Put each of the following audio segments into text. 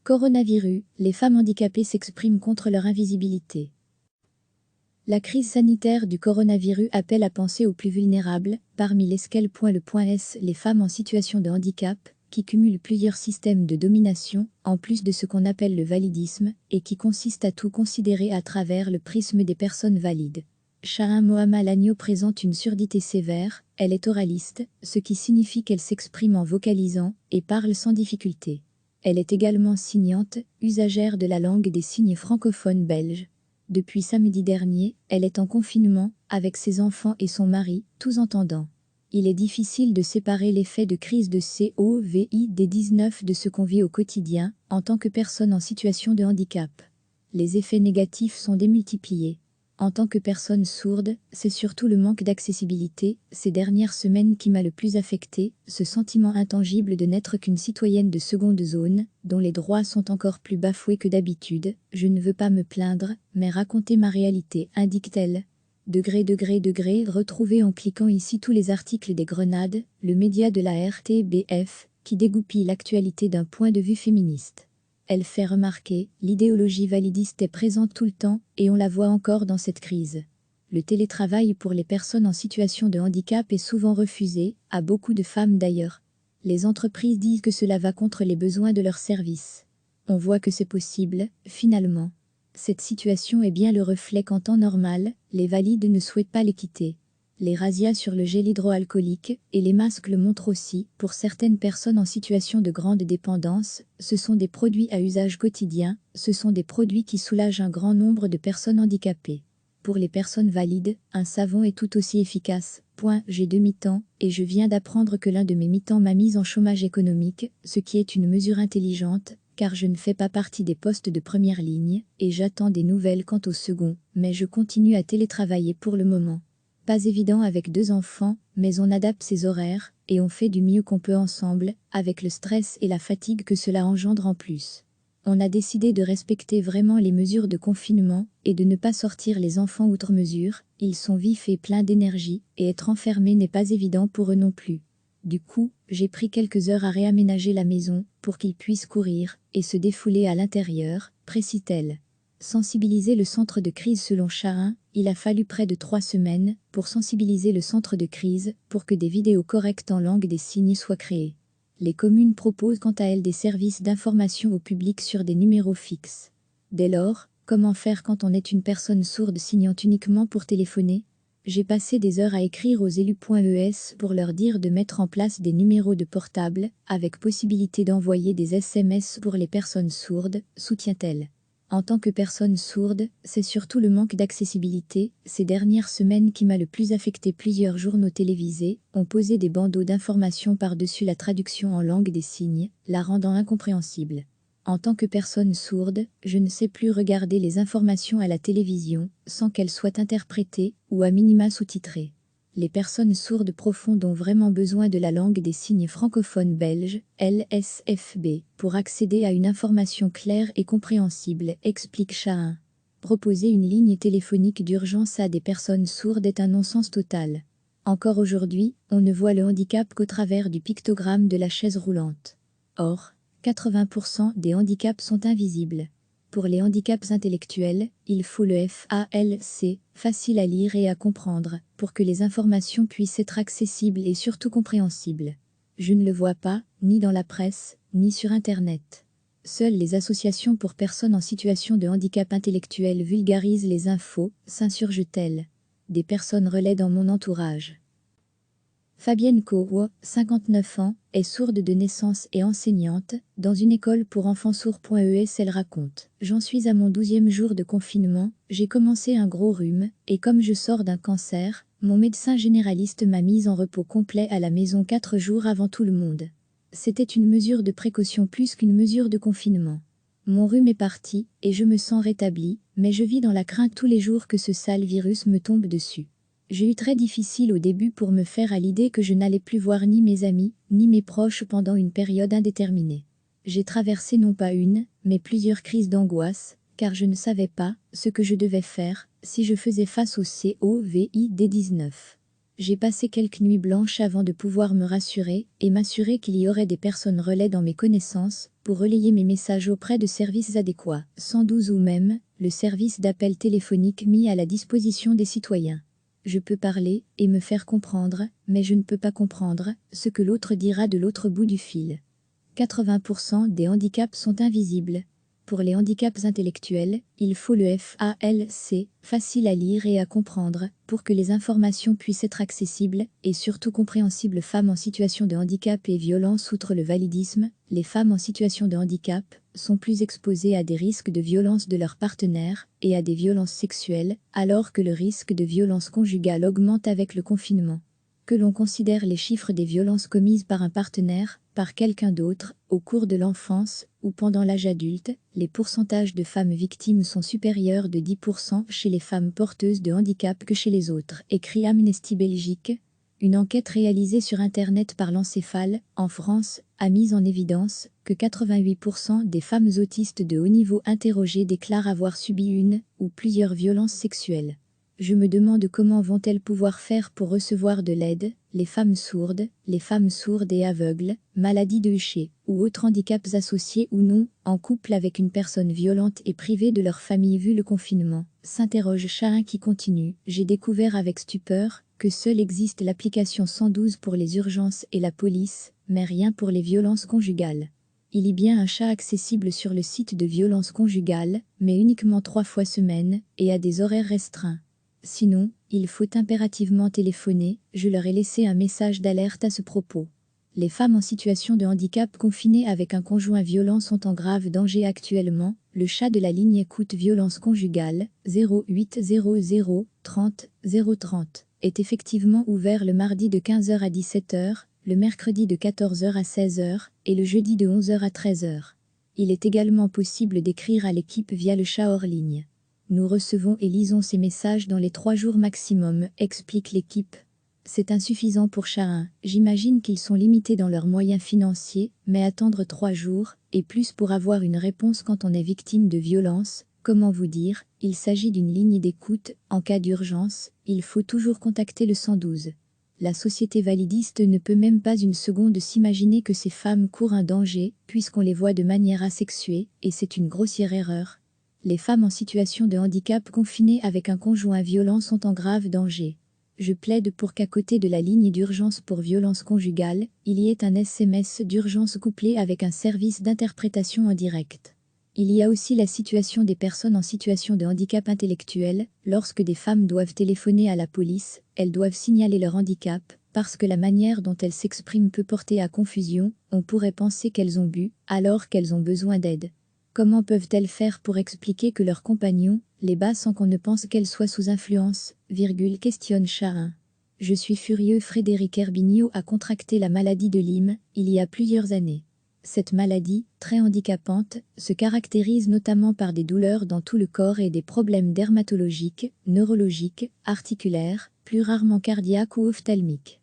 Coronavirus, les femmes handicapées s'expriment contre leur invisibilité. La crise sanitaire du coronavirus appelle à penser aux plus vulnérables, parmi lesquels les femmes en situation de handicap, qui cumulent plusieurs systèmes de domination, en plus de ce qu'on appelle le validisme, et qui consiste à tout considérer à travers le prisme des personnes valides. Shahin Mohammed Lagno présente une surdité sévère, elle est oraliste, ce qui signifie qu'elle s'exprime en vocalisant, et parle sans difficulté. Elle est également signante, usagère de la langue des signes francophones belges. Depuis samedi dernier, elle est en confinement, avec ses enfants et son mari, tous entendants. Il est difficile de séparer l'effet de crise de COVID-19 de ce qu'on vit au quotidien, en tant que personne en situation de handicap. Les effets négatifs sont démultipliés. En tant que personne sourde, c'est surtout le manque d'accessibilité, ces dernières semaines qui m'a le plus affectée, ce sentiment intangible de n'être qu'une citoyenne de seconde zone, dont les droits sont encore plus bafoués que d'habitude. Je ne veux pas me plaindre, mais raconter ma réalité, indique-t-elle. Retrouvez en cliquant ici tous les articles des Grenades, le média de la RTBF, qui dégoupille l'actualité d'un point de vue féministe. Elle fait remarquer, l'idéologie validiste est présente tout le temps, et on la voit encore dans cette crise. Le télétravail pour les personnes en situation de handicap est souvent refusé, à beaucoup de femmes d'ailleurs. Les entreprises disent que cela va contre les besoins de leurs services. On voit que c'est possible, finalement. Cette situation est bien le reflet qu'en temps normal, les valides ne souhaitent pas les quitter. Les razzias sur le gel hydroalcoolique et les masques le montrent aussi, pour certaines personnes en situation de grande dépendance, ce sont des produits à usage quotidien, ce sont des produits qui soulagent un grand nombre de personnes handicapées. Pour les personnes valides, un savon est tout aussi efficace. J'ai 2 mi-temps, et je viens d'apprendre que l'un de mes mi-temps m'a mise en chômage économique, ce qui est une mesure intelligente, car je ne fais pas partie des postes de première ligne, et j'attends des nouvelles quant au second, mais je continue à télétravailler pour le moment. Pas évident avec 2 enfants, mais on adapte ses horaires, et on fait du mieux qu'on peut ensemble, avec le stress et la fatigue que cela engendre en plus. On a décidé de respecter vraiment les mesures de confinement, et de ne pas sortir les enfants outre mesure, ils sont vifs et pleins d'énergie, et être enfermés n'est pas évident pour eux non plus. Du coup, j'ai pris quelques heures à réaménager la maison, pour qu'ils puissent courir, et se défouler à l'intérieur, précise-t-elle. Sensibiliser le centre de crise selon Shahin, il a fallu près de 3 semaines pour sensibiliser le centre de crise pour que des vidéos correctes en langue des signes soient créées. Les communes proposent quant à elles des services d'information au public sur des numéros fixes. Dès lors, comment faire quand on est une personne sourde signant uniquement pour téléphoner ? J'ai passé des heures à écrire aux élus.es pour leur dire de mettre en place des numéros de portable, avec possibilité d'envoyer des SMS pour les personnes sourdes, soutient-elle. En tant que personne sourde, c'est surtout le manque d'accessibilité, ces dernières semaines qui m'a le plus affecté. Plusieurs journaux télévisés ont posé des bandeaux d'information par-dessus la traduction en langue des signes, la rendant incompréhensible. En tant que personne sourde, je ne sais plus regarder les informations à la télévision, sans qu'elles soient interprétées, ou à minima sous-titrées. Les personnes sourdes profondes ont vraiment besoin de la langue des signes francophones belges, LSFB, pour accéder à une information claire et compréhensible, explique Shahin. Proposer une ligne téléphonique d'urgence à des personnes sourdes est un non-sens total. Encore aujourd'hui, on ne voit le handicap qu'au travers du pictogramme de la chaise roulante. Or, 80% des handicaps sont invisibles. Pour les handicaps intellectuels, il faut le FALC, facile à lire et à comprendre, pour que les informations puissent être accessibles et surtout compréhensibles. Je ne le vois pas, ni dans la presse, ni sur Internet. Seules les associations pour personnes en situation de handicap intellectuel vulgarisent les infos, s'insurge-t-elle. Des personnes relaient dans mon entourage. Fabienne Kowo, 59 ans, est sourde de naissance et enseignante, dans une école pour enfants sourds.es. Elle raconte « J'en suis à mon 12e jour de confinement, j'ai commencé un gros rhume, et comme je sors d'un cancer, mon médecin généraliste m'a mise en repos complet à la maison 4 jours avant tout le monde. C'était une mesure de précaution plus qu'une mesure de confinement. Mon rhume est parti, et je me sens rétablie, mais je vis dans la crainte tous les jours que ce sale virus me tombe dessus. J'ai eu très difficile au début pour me faire à l'idée que je n'allais plus voir ni mes amis, ni mes proches pendant une période indéterminée. J'ai traversé non pas une, mais plusieurs crises d'angoisse, car je ne savais pas ce que je devais faire si je faisais face au COVID-19. J'ai passé quelques nuits blanches avant de pouvoir me rassurer et m'assurer qu'il y aurait des personnes relais dans mes connaissances pour relayer mes messages auprès de services adéquats, 112 ou même le service d'appel téléphonique mis à la disposition des citoyens. Je peux parler et me faire comprendre, mais je ne peux pas comprendre ce que l'autre dira de l'autre bout du fil. 80% des handicaps sont invisibles. Pour les handicaps intellectuels, il faut le FALC, facile à lire et à comprendre, pour que les informations puissent être accessibles et surtout compréhensibles. Femmes en situation de handicap et violence. Outre le validisme, les femmes en situation de handicap sont plus exposées à des risques de violence de leurs partenaires et à des violences sexuelles, alors que le risque de violence conjugale augmente avec le confinement. Que l'on considère les chiffres des violences commises par un partenaire, par quelqu'un d'autre, au cours de l'enfance ou pendant l'âge adulte, les pourcentages de femmes victimes sont supérieurs de 10% chez les femmes porteuses de handicap que chez les autres, écrit Amnesty Belgique. Une enquête réalisée sur Internet par l'Encéphale, en France, a mis en évidence que 88% des femmes autistes de haut niveau interrogées déclarent avoir subi une ou plusieurs violences sexuelles. Je me demande comment vont-elles pouvoir faire pour recevoir de l'aide, les femmes sourdes et aveugles, maladies de Usher, ou autres handicaps associés ou non, en couple avec une personne violente et privée de leur famille vu le confinement, s'interroge Chahin qui continue. J'ai découvert avec stupeur que seule existe l'application 112 pour les urgences et la police, mais rien pour les violences conjugales. Il y a bien un chat accessible sur le site de violences conjugales, mais uniquement 3 fois semaine, et à des horaires restreints. Sinon, il faut impérativement téléphoner, je leur ai laissé un message d'alerte à ce propos. Les femmes en situation de handicap confinées avec un conjoint violent sont en grave danger actuellement. Le chat de la ligne écoute violence conjugale, 0800 30 030, est effectivement ouvert le mardi de 15h à 17h, le mercredi de 14h à 16h, et le jeudi de 11h à 13h. Il est également possible d'écrire à l'équipe via le chat hors ligne. Nous recevons et lisons ces messages dans les 3 jours maximum, explique l'équipe. C'est insuffisant pour Chahin. J'imagine qu'ils sont limités dans leurs moyens financiers, mais attendre 3 jours, et plus pour avoir une réponse quand on est victime de violence, comment vous dire, il s'agit d'une ligne d'écoute, en cas d'urgence, il faut toujours contacter le 112. La société validiste ne peut même pas une seconde s'imaginer que ces femmes courent un danger, puisqu'on les voit de manière asexuée, et c'est une grossière erreur. Les femmes en situation de handicap confinées avec un conjoint violent sont en grave danger. Je plaide pour qu'à côté de la ligne d'urgence pour violence conjugale, il y ait un SMS d'urgence couplé avec un service d'interprétation en direct. Il y a aussi la situation des personnes en situation de handicap intellectuel. Lorsque des femmes doivent téléphoner à la police, elles doivent signaler leur handicap, parce que la manière dont elles s'expriment peut porter à confusion. On pourrait penser qu'elles ont bu, alors qu'elles ont besoin d'aide. Comment peuvent-elles faire pour expliquer que leur compagnon les bat sans qu'on ne pense qu'elles soient sous influence, questionne Chahin. Je suis furieux. Frédéric Herbignot a contracté la maladie de Lyme, il y a plusieurs années. Cette maladie, très handicapante, se caractérise notamment par des douleurs dans tout le corps et des problèmes dermatologiques, neurologiques, articulaires, plus rarement cardiaques ou ophtalmiques.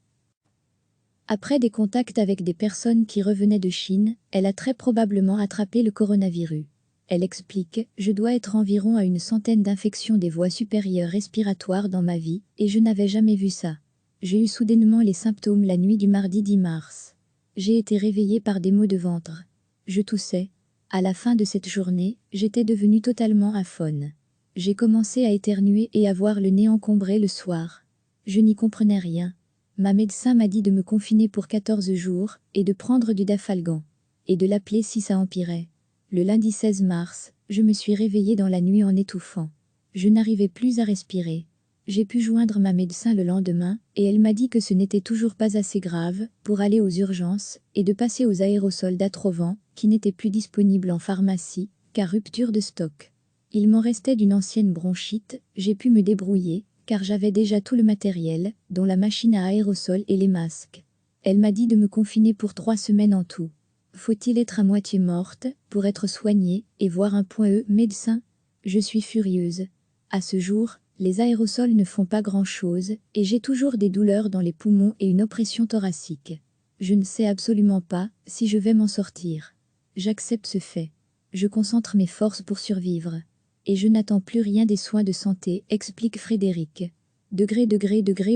Après des contacts avec des personnes qui revenaient de Chine, elle a très probablement attrapé le coronavirus. Elle explique « Je dois être environ à une centaine d'infections des voies supérieures respiratoires dans ma vie, et je n'avais jamais vu ça. J'ai eu soudainement les symptômes la nuit du mardi 10 mars. J'ai été réveillée par des maux de ventre. Je toussais. À la fin de cette journée, j'étais devenue totalement aphone. J'ai commencé à éternuer et à voir le nez encombré le soir. Je n'y comprenais rien. Ma médecin m'a dit de me confiner pour 14 jours et de prendre du Dafalgan. Et de l'appeler si ça empirait. Le lundi 16 mars, je me suis réveillée dans la nuit en étouffant. Je n'arrivais plus à respirer. J'ai pu joindre ma médecin le lendemain et elle m'a dit que ce n'était toujours pas assez grave pour aller aux urgences et de passer aux aérosols d'Atrovan qui n'étaient plus disponibles en pharmacie car rupture de stock. Il m'en restait d'une ancienne bronchite, j'ai pu me débrouiller car j'avais déjà tout le matériel, dont la machine à aérosols et les masques. Elle m'a dit de me confiner pour 3 semaines en tout. Faut-il être à moitié morte pour être soignée et voir un point médecin? Je suis furieuse. À ce jour, les aérosols ne font pas grand-chose et j'ai toujours des douleurs dans les poumons et une oppression thoracique. Je ne sais absolument pas si je vais m'en sortir. J'accepte ce fait. Je concentre mes forces pour survivre. Et je n'attends plus rien des soins de santé, explique Frédéric.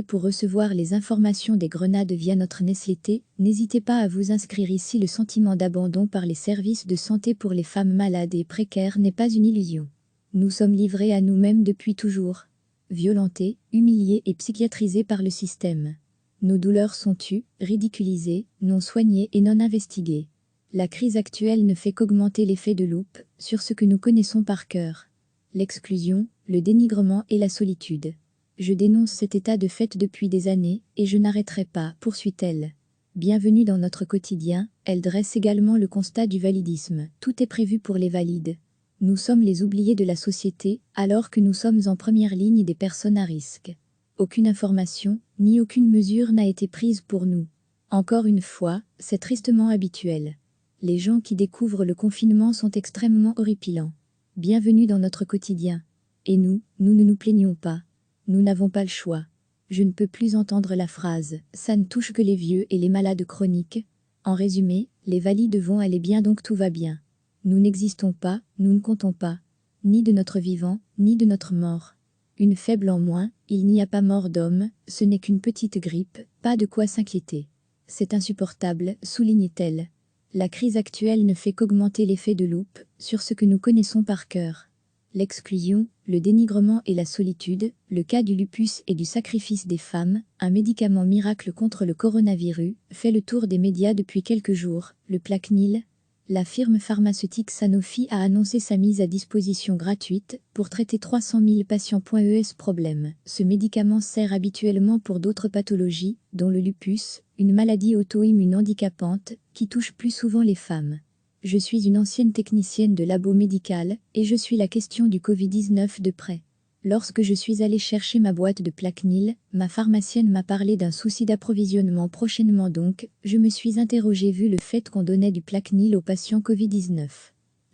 Pour recevoir les informations des Grenades via notre newsletter, n'hésitez pas à vous inscrire ici. Le sentiment d'abandon par les services de santé pour les femmes malades et précaires n'est pas une illusion. Nous sommes livrés à nous-mêmes depuis toujours. Violentés, humiliés et psychiatrisés par le système. Nos douleurs sont tues, ridiculisées, non soignées et non investiguées. La crise actuelle ne fait qu'augmenter l'effet de loupe sur ce que nous connaissons par cœur. L'exclusion, le dénigrement et la solitude. Je dénonce cet état de fait depuis des années, et je n'arrêterai pas, poursuit-elle. Bienvenue dans notre quotidien, elle dresse également le constat du validisme. Tout est prévu pour les valides. Nous sommes les oubliés de la société, alors que nous sommes en première ligne des personnes à risque. Aucune information, ni aucune mesure n'a été prise pour nous. Encore une fois, c'est tristement habituel. Les gens qui découvrent le confinement sont extrêmement horripilants. Bienvenue dans notre quotidien. Et nous ne nous plaignons pas. Nous n'avons pas le choix. Je ne peux plus entendre la phrase « ça ne touche que les vieux et les malades chroniques ». En résumé, les valides vont aller bien donc tout va bien. Nous n'existons pas, nous ne comptons pas. Ni de notre vivant, ni de notre mort. Une faible en moins, il n'y a pas mort d'homme, ce n'est qu'une petite grippe, pas de quoi s'inquiéter. C'est insupportable, souligne-t-elle. La crise actuelle ne fait qu'augmenter l'effet de loupe sur ce que nous connaissons par cœur. L'exclusion, le dénigrement et la solitude, le cas du lupus et du sacrifice des femmes, un médicament miracle contre le coronavirus, fait le tour des médias depuis quelques jours. Le Plaquenil, la firme pharmaceutique Sanofi a annoncé sa mise à disposition gratuite pour traiter 300 000 patients. Problème. Ce médicament sert habituellement pour d'autres pathologies, dont le lupus, une maladie auto-immune handicapante qui touche plus souvent les femmes. Je suis une ancienne technicienne de labo médical et je suis la question du Covid-19 de près. Lorsque je suis allée chercher ma boîte de Plaquenil, ma pharmacienne m'a parlé d'un souci d'approvisionnement prochainement, donc je me suis interrogée vu le fait qu'on donnait du Plaquenil aux patients Covid-19.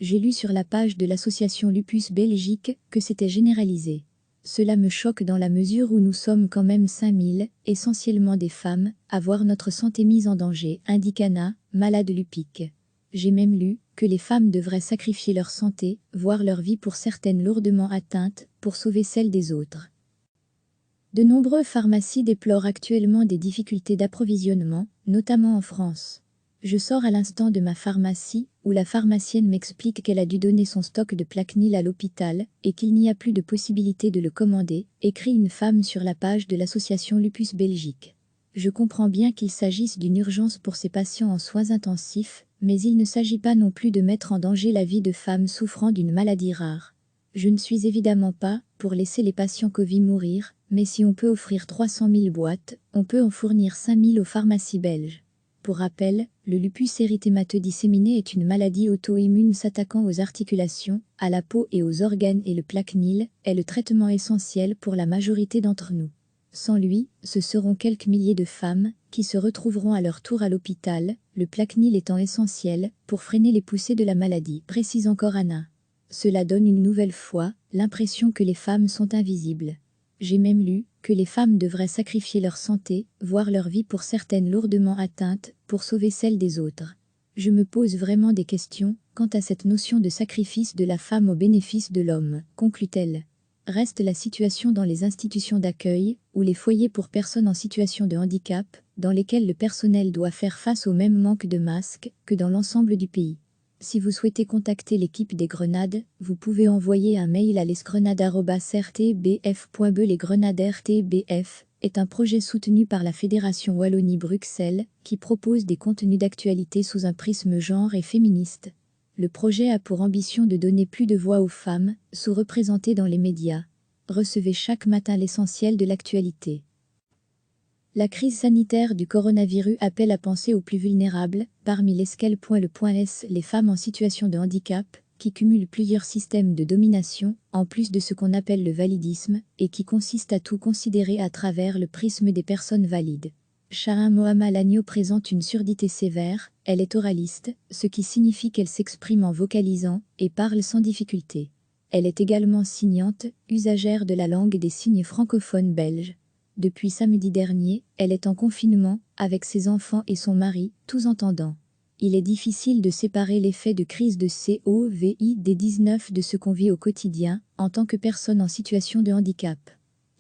J'ai lu sur la page de l'association Lupus Belgique que c'était généralisé. Cela me choque dans la mesure où nous sommes quand même 5000, essentiellement des femmes, à voir notre santé mise en danger, indique Anna, malade lupique. J'ai même lu que les femmes devraient sacrifier leur santé, voire leur vie pour certaines lourdement atteintes, pour sauver celle des autres. De nombreuses pharmacies déplorent actuellement des difficultés d'approvisionnement, notamment en France. Je sors à l'instant de ma pharmacie, où la pharmacienne m'explique qu'elle a dû donner son stock de Plaquenil à l'hôpital et qu'il n'y a plus de possibilité de le commander, écrit une femme sur la page de l'association Lupus Belgique. Je comprends bien qu'il s'agisse d'une urgence pour ces patients en soins intensifs, mais il ne s'agit pas non plus de mettre en danger la vie de femmes souffrant d'une maladie rare. Je ne suis évidemment pas pour laisser les patients Covid mourir, mais si on peut offrir 300 000 boîtes, on peut en fournir 5 000 aux pharmacies belges. Pour rappel, le lupus érythémateux disséminé est une maladie auto-immune s'attaquant aux articulations, à la peau et aux organes, et le Plaquenil est le traitement essentiel pour la majorité d'entre nous. Sans lui, ce seront quelques milliers de femmes qui se retrouveront à leur tour à l'hôpital, le Plaquenil étant essentiel pour freiner les poussées de la maladie, précise encore Anna. Cela donne une nouvelle fois l'impression que les femmes sont invisibles. J'ai même lu que les femmes devraient sacrifier leur santé, voire leur vie pour certaines lourdement atteintes, pour sauver celle des autres. Je me pose vraiment des questions quant à cette notion de sacrifice de la femme au bénéfice de l'homme, conclut-elle. Reste la situation dans les institutions d'accueil, ou les foyers pour personnes en situation de handicap, dans lesquels le personnel doit faire face au même manque de masques que dans l'ensemble du pays. Si vous souhaitez contacter l'équipe des Grenades, vous pouvez envoyer un mail à lesgrenades@rtbf.be. Les Grenades RTBF est un projet soutenu par la Fédération Wallonie-Bruxelles, qui propose des contenus d'actualité sous un prisme genre et féministe. Le projet a pour ambition de donner plus de voix aux femmes, sous-représentées dans les médias. Recevez chaque matin l'essentiel de l'actualité. La crise sanitaire du coronavirus appelle à penser aux plus vulnérables, parmi lesquels les femmes en situation de handicap, qui cumulent plusieurs systèmes de domination, en plus de ce qu'on appelle le validisme, et qui consiste à tout considérer à travers le prisme des personnes valides. Shahin Mohamed Lagno présente une surdité sévère, elle est oraliste, ce qui signifie qu'elle s'exprime en vocalisant et parle sans difficulté. Elle est également signante, usagère de la langue des signes francophones belges. Depuis samedi dernier, elle est en confinement, avec ses enfants et son mari, tous entendants. Il est difficile de séparer l'effet de crise de Covid-19 de ce qu'on vit au quotidien, en tant que personne en situation de handicap.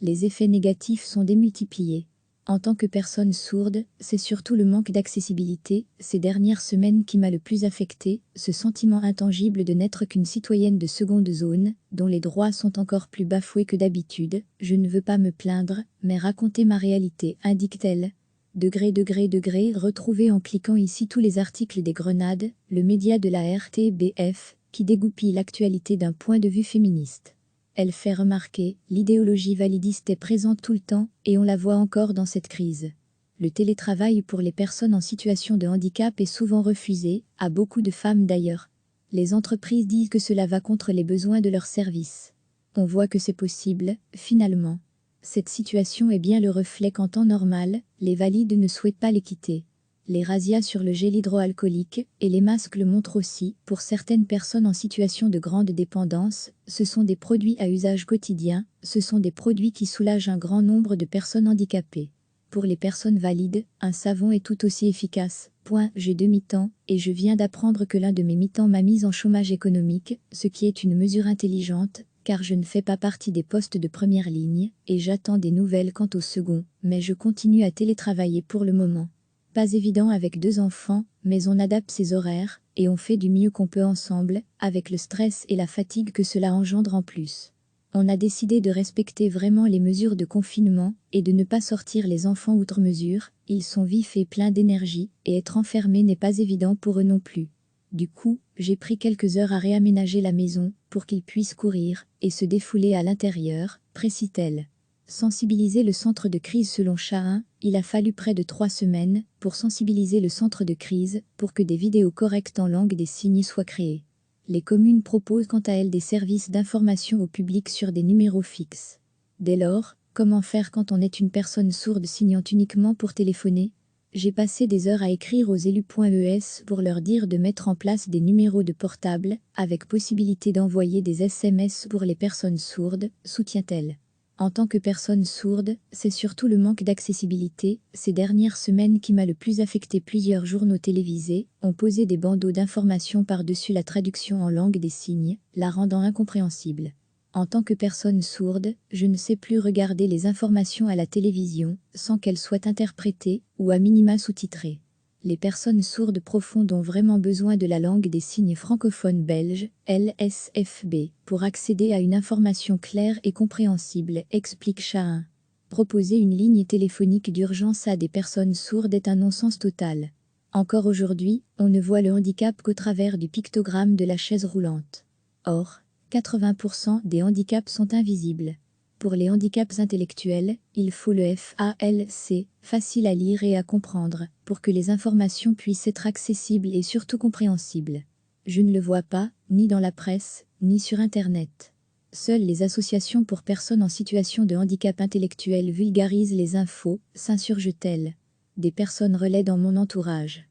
Les effets négatifs sont démultipliés. En tant que personne sourde, c'est surtout le manque d'accessibilité, ces dernières semaines qui m'a le plus affectée, ce sentiment intangible de n'être qu'une citoyenne de seconde zone, dont les droits sont encore plus bafoués que d'habitude. Je ne veux pas me plaindre, mais raconter ma réalité, indique-t-elle. Retrouvez en cliquant ici tous les articles des Grenades, le média de la RTBF, qui dégoupille l'actualité d'un point de vue féministe. Elle fait remarquer, l'idéologie validiste est présente tout le temps, et on la voit encore dans cette crise. Le télétravail pour les personnes en situation de handicap est souvent refusé, à beaucoup de femmes d'ailleurs. Les entreprises disent que cela va contre les besoins de leurs services. On voit que c'est possible, finalement. Cette situation est bien le reflet qu'en temps normal, les valides ne souhaitent pas les quitter. Les razzias sur le gel hydroalcoolique et les masques le montrent aussi. Pour certaines personnes en situation de grande dépendance, ce sont des produits à usage quotidien, ce sont des produits qui soulagent un grand nombre de personnes handicapées. Pour les personnes valides, un savon est tout aussi efficace. J'ai 2 mi-temps, et je viens d'apprendre que l'un de mes mi-temps m'a mise en chômage économique, ce qui est une mesure intelligente, car je ne fais pas partie des postes de première ligne, et j'attends des nouvelles quant au second, mais je continue à télétravailler pour le moment. Pas évident avec 2 enfants, mais on adapte ses horaires, et on fait du mieux qu'on peut ensemble, avec le stress et la fatigue que cela engendre en plus. On a décidé de respecter vraiment les mesures de confinement, et de ne pas sortir les enfants outre mesure, ils sont vifs et pleins d'énergie, et être enfermés n'est pas évident pour eux non plus. Du coup, j'ai pris quelques heures à réaménager la maison, pour qu'ils puissent courir, et se défouler à l'intérieur, précise-t-elle. Sensibiliser le centre de crise selon Chahin, il a fallu près de 3 semaines pour sensibiliser le centre de crise pour que des vidéos correctes en langue des signes soient créées. Les communes proposent quant à elles des services d'information au public sur des numéros fixes. Dès lors, comment faire quand on est une personne sourde signant uniquement pour téléphoner ? J'ai passé des heures à écrire aux élus.es pour leur dire de mettre en place des numéros de portable, avec possibilité d'envoyer des SMS pour les personnes sourdes, soutient-elle. En tant que personne sourde, c'est surtout le manque d'accessibilité, ces dernières semaines qui m'a le plus affecté. Plusieurs journaux télévisés ont posé des bandeaux d'information par-dessus la traduction en langue des signes, la rendant incompréhensible. En tant que personne sourde, je ne sais plus regarder les informations à la télévision sans qu'elles soient interprétées ou à minima sous-titrées. Les personnes sourdes profondes ont vraiment besoin de la langue des signes francophone belge, LSFB, pour accéder à une information claire et compréhensible, explique Chahin. Proposer une ligne téléphonique d'urgence à des personnes sourdes est un non-sens total. Encore aujourd'hui, on ne voit le handicap qu'au travers du pictogramme de la chaise roulante. Or, 80% des handicaps sont invisibles. Pour les handicaps intellectuels, il faut le FALC, facile à lire et à comprendre, pour que les informations puissent être accessibles et surtout compréhensibles. Je ne le vois pas, ni dans la presse, ni sur Internet. Seules les associations pour personnes en situation de handicap intellectuel vulgarisent les infos, s'insurge-t-elle. Des personnes relaient dans mon entourage.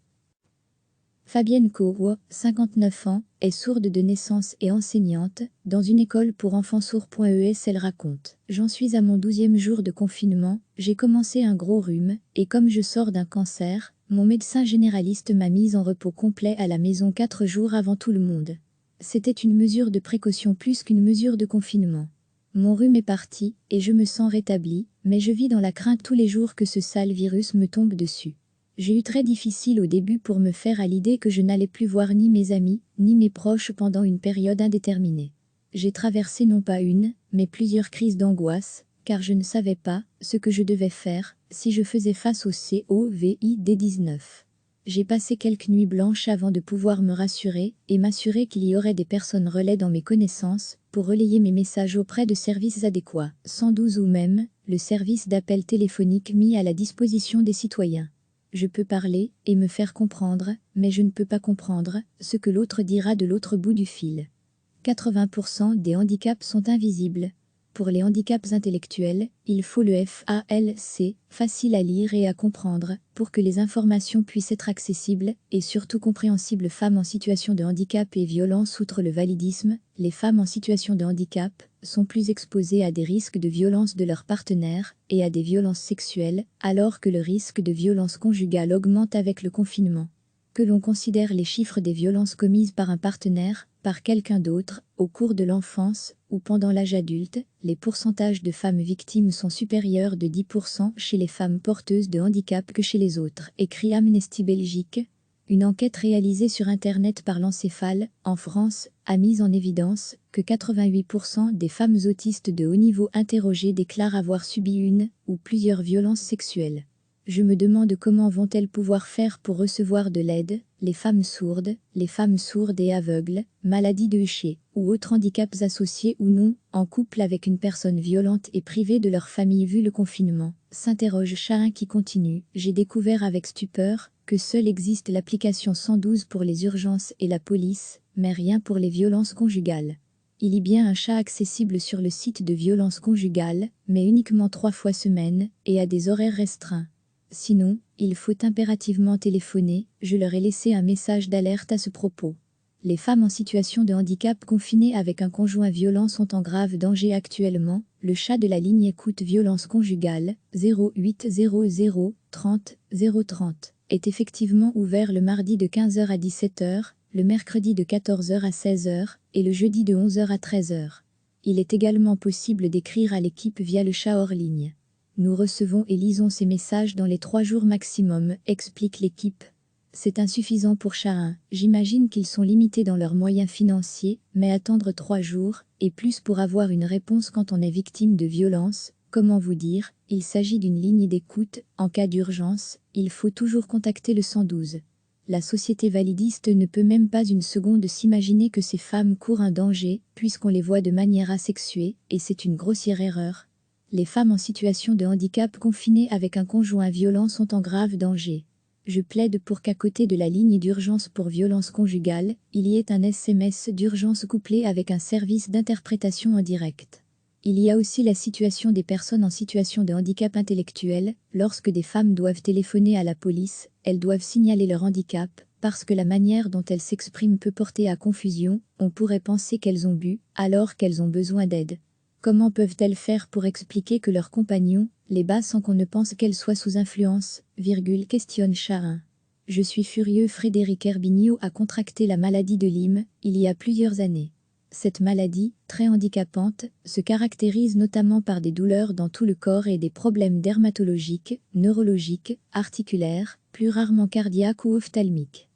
Fabienne Kourou, 59 ans, est sourde de naissance et enseignante dans une école pour enfants sourds.es. Elle raconte: J'en suis à mon 12e jour de confinement, j'ai commencé un gros rhume, et comme je sors d'un cancer, mon médecin généraliste m'a mise en repos complet à la maison 4 jours avant tout le monde. C'était une mesure de précaution plus qu'une mesure de confinement. Mon rhume est parti, et je me sens rétablie, mais je vis dans la crainte tous les jours que ce sale virus me tombe dessus. J'ai eu très difficile au début pour me faire à l'idée que je n'allais plus voir ni mes amis, ni mes proches pendant une période indéterminée. J'ai traversé non pas une, mais plusieurs crises d'angoisse, car je ne savais pas ce que je devais faire si je faisais face au Covid-19. J'ai passé quelques nuits blanches avant de pouvoir me rassurer et m'assurer qu'il y aurait des personnes relais dans mes connaissances pour relayer mes messages auprès de services adéquats, 112 ou même le service d'appel téléphonique mis à la disposition des citoyens. Je peux parler et me faire comprendre, mais je ne peux pas comprendre ce que l'autre dira de l'autre bout du fil. 80% des handicaps sont invisibles. Pour les handicaps intellectuels, il faut le FALC, facile à lire et à comprendre, pour que les informations puissent être accessibles et surtout compréhensibles. Femmes en situation de handicap et violence. Outre le validisme, les femmes en situation de handicap sont plus exposées à des risques de violence de leurs partenaires et à des violences sexuelles, alors que le risque de violence conjugale augmente avec le confinement. Que l'on considère les chiffres des violences commises par un partenaire par quelqu'un d'autre, au cours de l'enfance ou pendant l'âge adulte, les pourcentages de femmes victimes sont supérieurs de 10% chez les femmes porteuses de handicap que chez les autres, écrit Amnesty Belgique. Une enquête réalisée sur Internet par l'Encéphale, en France, a mis en évidence que 88% des femmes autistes de haut niveau interrogées déclarent avoir subi une ou plusieurs violences sexuelles. Je me demande comment vont-elles pouvoir faire pour recevoir de l'aide, les femmes sourdes et aveugles, maladies de Usher, ou autres handicaps associés ou non, en couple avec une personne violente et privée de leur famille vu le confinement, s'interroge Chahin qui continue. J'ai découvert avec stupeur que seule existe l'application 112 pour les urgences et la police, mais rien pour les violences conjugales. Il y a bien un chat accessible sur le site de violences conjugales, mais uniquement 3 fois semaine, et à des horaires restreints. Sinon, il faut impérativement téléphoner, je leur ai laissé un message d'alerte à ce propos. Les femmes en situation de handicap confinées avec un conjoint violent sont en grave danger actuellement. Le chat de la ligne écoute violence conjugale, 0800 30 030, est effectivement ouvert le mardi de 15h à 17h, le mercredi de 14h à 16h, et le jeudi de 11h à 13h. Il est également possible d'écrire à l'équipe via le chat hors ligne. Nous recevons et lisons ces messages dans les 3 jours maximum, explique l'équipe. C'est insuffisant pour Chahin. J'imagine qu'ils sont limités dans leurs moyens financiers, mais attendre 3 jours, et plus pour avoir une réponse quand on est victime de violence, comment vous dire, il s'agit d'une ligne d'écoute, en cas d'urgence, il faut toujours contacter le 112. La société validiste ne peut même pas une seconde s'imaginer que ces femmes courent un danger, puisqu'on les voit de manière asexuée, et c'est une grossière erreur. Les femmes en situation de handicap confinées avec un conjoint violent sont en grave danger. Je plaide pour qu'à côté de la ligne d'urgence pour violence conjugale, il y ait un SMS d'urgence couplé avec un service d'interprétation en direct. Il y a aussi la situation des personnes en situation de handicap intellectuel. Lorsque des femmes doivent téléphoner à la police, elles doivent signaler leur handicap, parce que la manière dont elles s'expriment peut porter à confusion. On pourrait penser qu'elles ont bu, alors qu'elles ont besoin d'aide. Comment peuvent-elles faire pour expliquer que leur compagnon les bat sans qu'on ne pense qu'elles soient sous influence, questionne Chahin. Je suis furieux. Frédéric Herbignot a contracté la maladie de Lyme, il y a plusieurs années. Cette maladie, très handicapante, se caractérise notamment par des douleurs dans tout le corps et des problèmes dermatologiques, neurologiques, articulaires, plus rarement cardiaques ou ophtalmiques.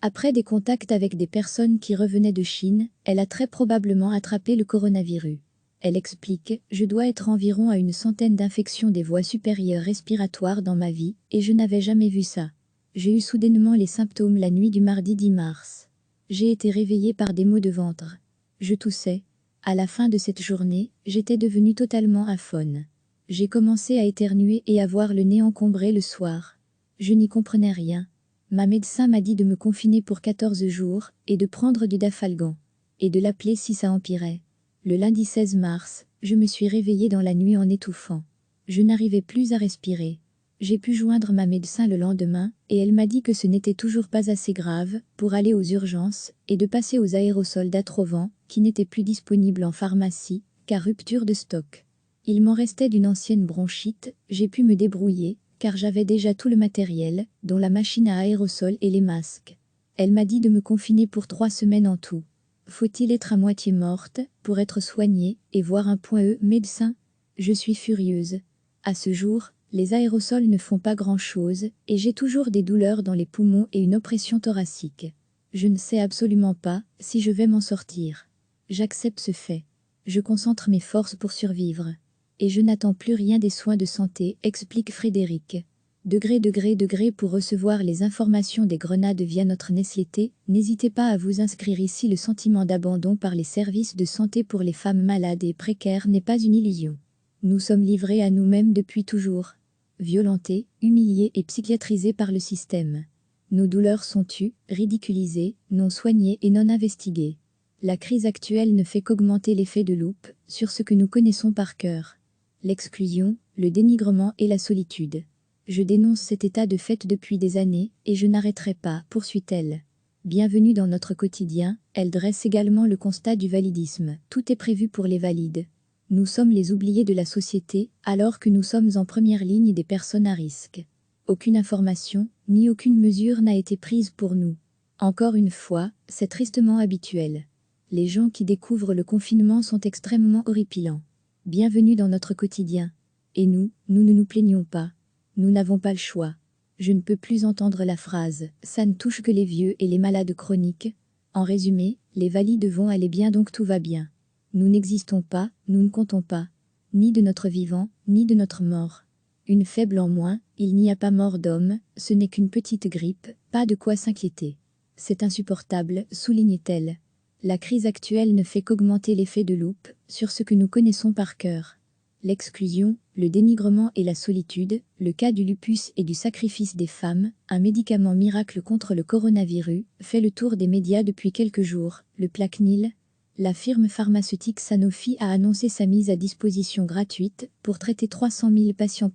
Après des contacts avec des personnes qui revenaient de Chine, elle a très probablement attrapé le coronavirus. Elle explique « Je dois être environ à une centaine d'infections des voies supérieures respiratoires dans ma vie, et je n'avais jamais vu ça. J'ai eu soudainement les symptômes la nuit du mardi 10 mars. J'ai été réveillée par des maux de ventre. Je toussais. À la fin de cette journée, j'étais devenue totalement aphone. J'ai commencé à éternuer et à avoir le nez encombré le soir. Je n'y comprenais rien. Ma médecin m'a dit de me confiner pour 14 jours, et de prendre du Dafalgan. Et de l'appeler si ça empirait. Le lundi 16 mars, je me suis réveillée dans la nuit en étouffant. Je n'arrivais plus à respirer. J'ai pu joindre ma médecin le lendemain, et elle m'a dit que ce n'était toujours pas assez grave pour aller aux urgences, et de passer aux aérosols d'Atrovan, qui n'étaient plus disponibles en pharmacie, car rupture de stock. Il m'en restait d'une ancienne bronchite, j'ai pu me débrouiller, car j'avais déjà tout le matériel, dont la machine à aérosols et les masques. Elle m'a dit de me confiner pour 3 semaines en tout. Faut-il être à moitié morte pour être soignée et voir un médecin? Je suis furieuse. À ce jour, les aérosols ne font pas grand-chose, et j'ai toujours des douleurs dans les poumons et une oppression thoracique. Je ne sais absolument pas si je vais m'en sortir. J'accepte ce fait. Je concentre mes forces pour survivre. Et je n'attends plus rien des soins de santé, explique Frédéric. Degré pour recevoir les informations des Grenades via notre newsletter, n'hésitez pas à vous inscrire ici. Le sentiment d'abandon par les services de santé pour les femmes malades et précaires n'est pas une illusion. Nous sommes livrés à nous-mêmes depuis toujours. Violentés, humiliés et psychiatrisés par le système. Nos douleurs sont tues, ridiculisées, non soignées et non investiguées. La crise actuelle ne fait qu'augmenter l'effet de loupe sur ce que nous connaissons par cœur. L'exclusion, le dénigrement et la solitude. Je dénonce cet état de fait depuis des années, et je n'arrêterai pas, poursuit-elle. Bienvenue dans notre quotidien, elle dresse également le constat du validisme. Tout est prévu pour les valides. Nous sommes les oubliés de la société, alors que nous sommes en première ligne des personnes à risque. Aucune information, ni aucune mesure n'a été prise pour nous. Encore une fois, c'est tristement habituel. Les gens qui découvrent le confinement sont extrêmement horripilants. Bienvenue dans notre quotidien. Et nous ne nous plaignons pas. Nous n'avons pas le choix. Je ne peux plus entendre la phrase « ça ne touche que les vieux et les malades chroniques ». En résumé, les valides vont aller bien donc tout va bien. Nous n'existons pas, nous ne comptons pas. Ni de notre vivant, ni de notre mort. Une faible en moins, il n'y a pas mort d'homme, ce n'est qu'une petite grippe, pas de quoi s'inquiéter. C'est insupportable, soulignait-elle. La crise actuelle ne fait qu'augmenter l'effet de loupe sur ce que nous connaissons par cœur. L'exclusion, le dénigrement et la solitude, le cas du lupus et du sacrifice des femmes, un médicament miracle contre le coronavirus, fait le tour des médias depuis quelques jours. Le Plaquenil, la firme pharmaceutique Sanofi a annoncé sa mise à disposition gratuite pour traiter 300 000 patients.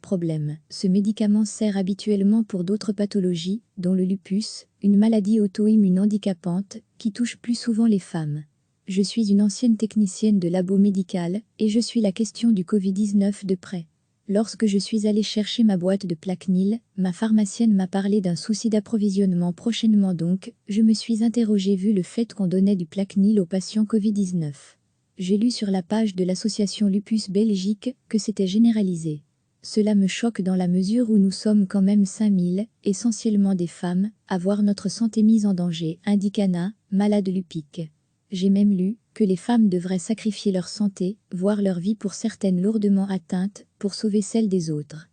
Problème. Ce médicament sert habituellement pour d'autres pathologies, dont le lupus, une maladie auto-immune handicapante qui touche plus souvent les femmes. Je suis une ancienne technicienne de labo médical et je suis la question du Covid-19 de près. Lorsque je suis allée chercher ma boîte de Plaquenil, ma pharmacienne m'a parlé d'un souci d'approvisionnement prochainement donc, je me suis interrogée vu le fait qu'on donnait du Plaquenil aux patients Covid-19. J'ai lu sur la page de l'association Lupus Belgique que c'était généralisé. Cela me choque dans la mesure où nous sommes quand même 5000, essentiellement des femmes, à voir notre santé mise en danger, indique Anna, malade lupique. J'ai même lu que les femmes devraient sacrifier leur santé, voire leur vie pour certaines lourdement atteintes, pour sauver celle des autres.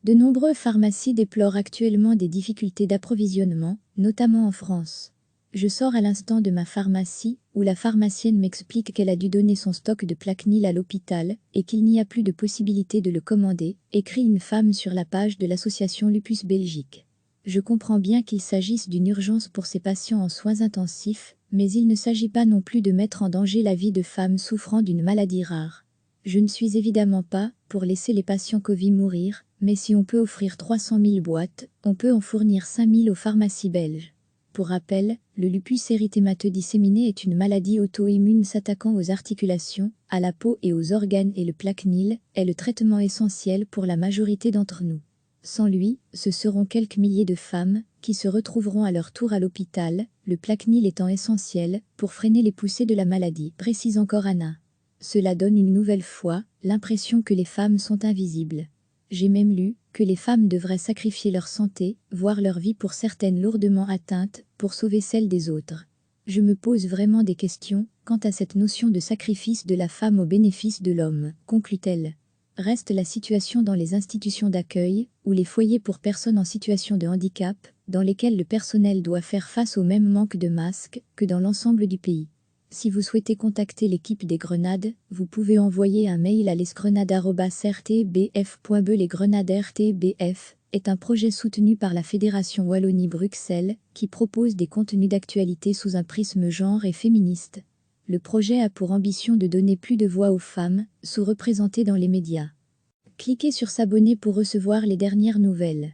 De nombreuses pharmacies déplorent actuellement des difficultés d'approvisionnement, notamment en France. Je sors à l'instant de ma pharmacie, où la pharmacienne m'explique qu'elle a dû donner son stock de Plaquenil à l'hôpital et qu'il n'y a plus de possibilité de le commander, écrit une femme sur la page de l'association Lupus Belgique. Je comprends bien qu'il s'agisse d'une urgence pour ces patients en soins intensifs, mais il ne s'agit pas non plus de mettre en danger la vie de femmes souffrant d'une maladie rare. Je ne suis évidemment pas pour laisser les patients Covid mourir, mais si on peut offrir 300 000 boîtes, on peut en fournir 5 000 aux pharmacies belges. Pour rappel, le lupus érythémateux disséminé est une maladie auto-immune s'attaquant aux articulations, à la peau et aux organes et le Plaquenil est le traitement essentiel pour la majorité d'entre nous. Sans lui, ce seront quelques milliers de femmes qui se retrouveront à leur tour à l'hôpital, le Plaquenil étant essentiel pour freiner les poussées de la maladie, précise encore Anna. Cela donne une nouvelle fois l'impression que les femmes sont invisibles. J'ai même lu que les femmes devraient sacrifier leur santé, voire leur vie pour certaines lourdement atteintes, pour sauver celle des autres. Je me pose vraiment des questions quant à cette notion de sacrifice de la femme au bénéfice de l'homme, conclut-elle. Reste la situation dans les institutions d'accueil ou les foyers pour personnes en situation de handicap, dans lesquels le personnel doit faire face au même manque de masques que dans l'ensemble du pays. Si vous souhaitez contacter l'équipe des Grenades, vous pouvez envoyer un mail à lesgrenades@rtbf.be. Les Grenades RTBF est un projet soutenu par la Fédération Wallonie-Bruxelles qui propose des contenus d'actualité sous un prisme genre et féministe. Le projet a pour ambition de donner plus de voix aux femmes, sous-représentées dans les médias. Cliquez sur s'abonner pour recevoir les dernières nouvelles.